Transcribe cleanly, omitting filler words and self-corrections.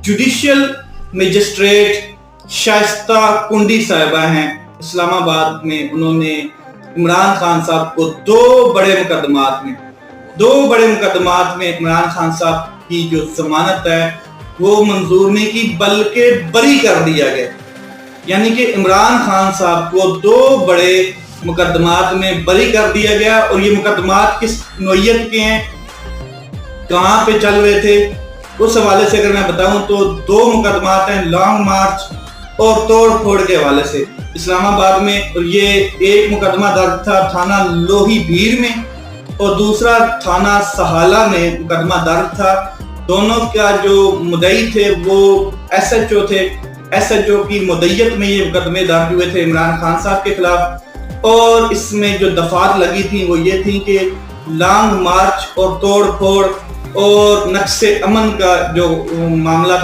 Judicial magistrate Shaista कुंडी साहिबा हैं इस्लामाबाद में। उन्होंने इमरान खान साहब को दो बड़े मुकदमात में इमरान खान साहब की जो जमानत है वो मंजूर नहीं की बल्कि बरी कर दिया गया। यानी कि इमरान खान साहब को दो बड़े मुकदमात में बरी कर दिया गया। और ये मुकदमात किस नौइयत के हैं, कहाँ पे चल रहे थे, उस हवाले से अगर मैं बताऊं तो दो मुकदमात हैं लॉन्ग मार्च और तोड़ फोड़ के हवाले से इस्लामाबाद में। और ये एक मुकदमा दर्ज था थाना लोही भीड़ में और दूसरा थाना सहाला में मुकदमा दर्ज था। दोनों का जो मुद्दई थे वो SHO थे। SHO की मुद्दईयत में ये मुकदमे दर्ज हुए थे इमरान खान साहब के खिलाफ। और इसमें जो दफात लगी थी वो ये थी कि लॉन्ग मार्च और तोड़ फोड़ और नक्शे अमन का जो मामला था